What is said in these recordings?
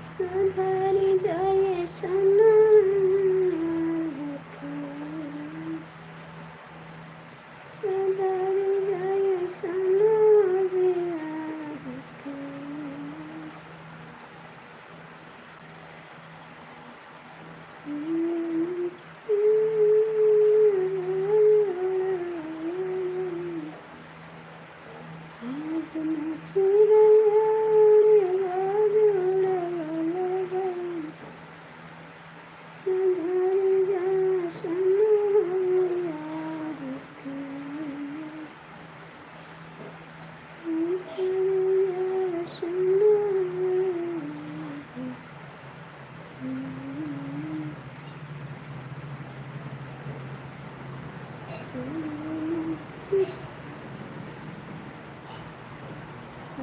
सुधर जाए सनम, सुधर जाए सनम यार के।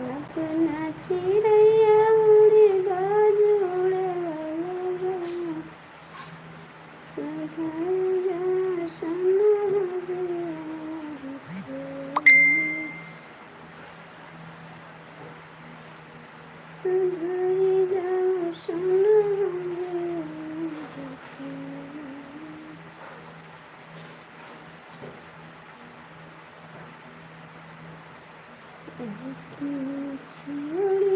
अपना चिड़ैया उड़े बाज उड़े सुधर जा सनम यार के। सुधर जा सनम यार के। छोड़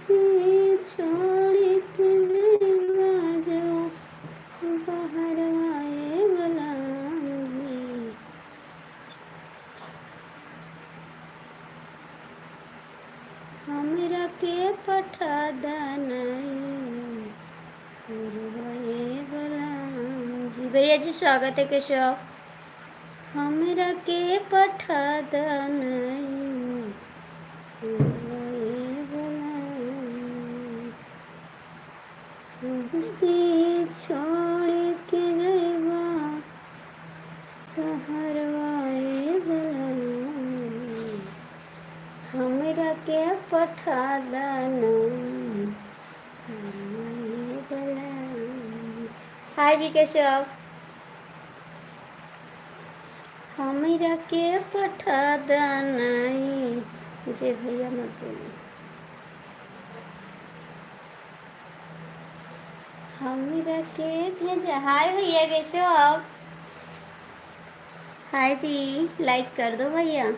के छोड़ के जाओ बाहर आए बुलाएंगे। हमरा के पठा दानाई जी भैया जी स्वागत है केशव। हमरा के पठा दानाई से छोड़ के गईबा सहरवाए बुलाएंगे। हमरा के पठा दानाई हाय जी केशव। हमरा के पठा दानाई जी भैया मत बोलिए। हमरा के भेजा हाय भैया केशव। हाय जी लाइक कर दो भैया।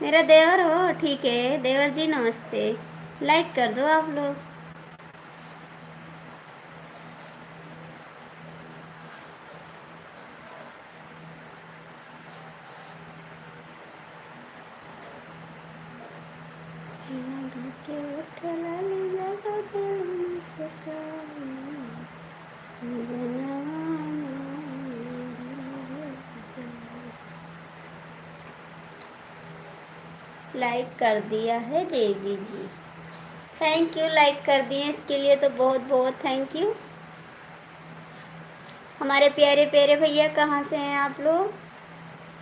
मेरा देवर हो ठीक है देवर जी नमस्ते। लाइक कर दो आप लोग। लाइक कर दिया है देवी जी। थैंक यू लाइक कर दिए इसके लिए तो बहुत बहुत थैंक यू। हमारे प्यारे प्यारे भैया कहाँ से हैं आप लोग।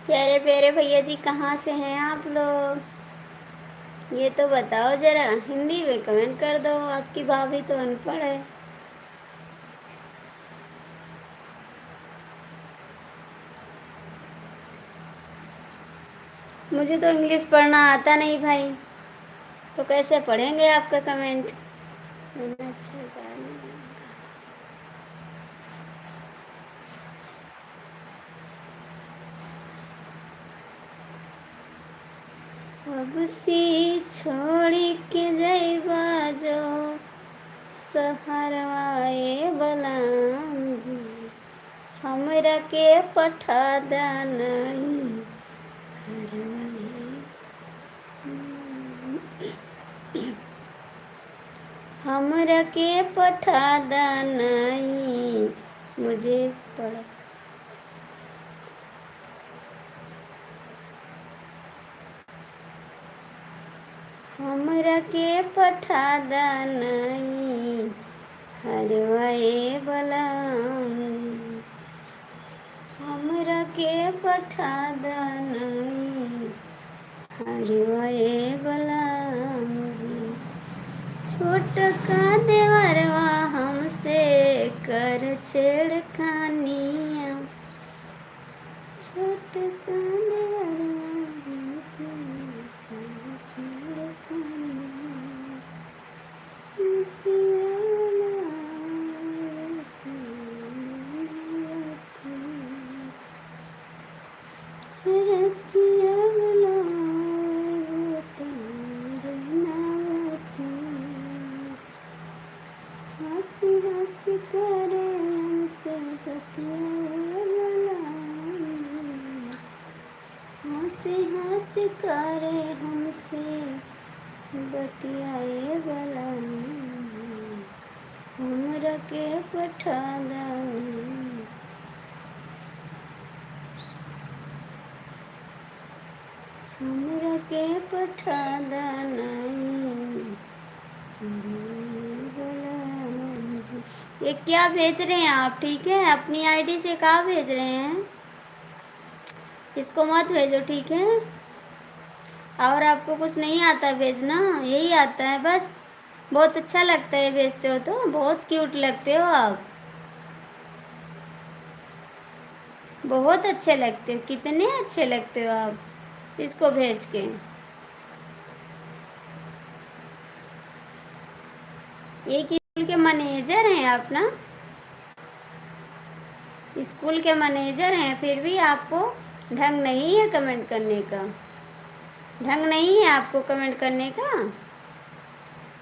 प्यारे प्यारे भैया जी कहाँ से हैं आप लोग ये तो बताओ ज़रा। हिंदी में कमेंट कर दो। आपकी भाभी तो अनपढ़ है। मुझे तो इंग्लिश पढ़ना आता नहीं भाई तो कैसे पढ़ेंगे आपका कमेंट। अच्छा अब से छोड़ के जइबा जो सहरवाए बलांगी। हमरा के पठा दानाई हमरा के पठा दानाई मुझे पढ़। हमरा के पठा दनई हरवाए बलम जी। हमरा के पठा दनई हरवाए बलम जी। छोटका देवरवा हमसे कर छेड़खानिया। छोटका देवरवा हमसे कर छेड़खानिया। रतिया हंसी हंसी करे हमसे बतियावला। हंसी हंसी करे हमसे बतियाए वाला। हमरा के पठा दनई। हमरा के पठा दनई बलम जी। ये क्या भेज रहे हैं आप? ठीक है, अपनी आईडी से कहाँ भेज रहे हैं? इसको मत भेजो, ठीक है। और आपको कुछ नहीं आता भेजना, यही आता है बस। बहुत अच्छा लगता है भेजते हो तो, बहुत क्यूट लगते हो आप, बहुत अच्छे लगते हो, कितने अच्छे लगते हो आप इसको भेज के। एक स्कूल के मैनेजर हैं आप ना, स्कूल के मैनेजर हैं, फिर भी आपको ढंग नहीं है कमेंट करने का। ढंग नहीं है आपको कमेंट करने का,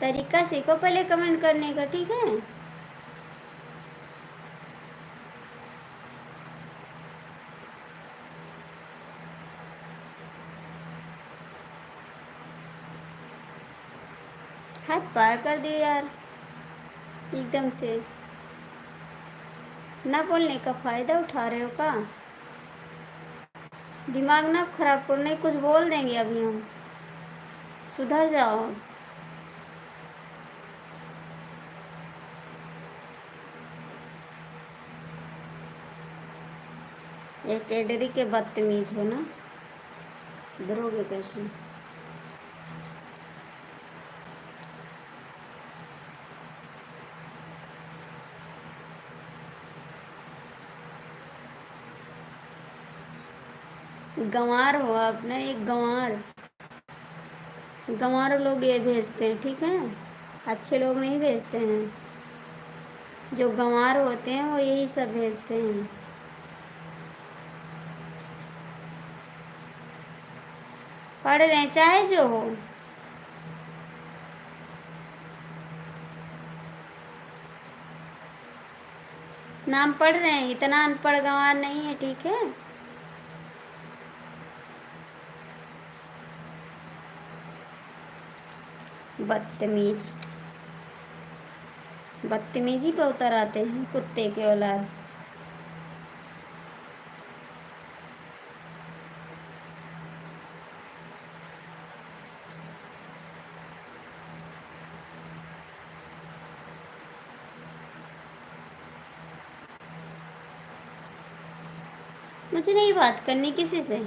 तरीका सीखो पहले कमेंट करने का, ठीक है। हाथ पार कर दिए यार एकदम से। ना बोलने का फायदा उठा रहे हो का? दिमाग ना खराब करो, नहीं कुछ बोल देंगे अभी हम। सुधर जाओ। ये कैडरी के बदतमीज हो ना, सुधरोगे कैसे? गंवार हो आप ना, एक गंवार। गंवार लोग ये भेजते हैं, ठीक है। अच्छे लोग नहीं भेजते हैं, जो गंवार होते हैं वो यही सब भेजते हैं। पढ़ रहे हैं चाहे जो हो। नाम पढ़ रहे हैं, इतना अनपढ़ गंवार नहीं है, ठीक है। बदतमीज, बदतमीजी पे उतर आते हैं कुत्ते के औलाद। मुझे नहीं बात करनी किसी से।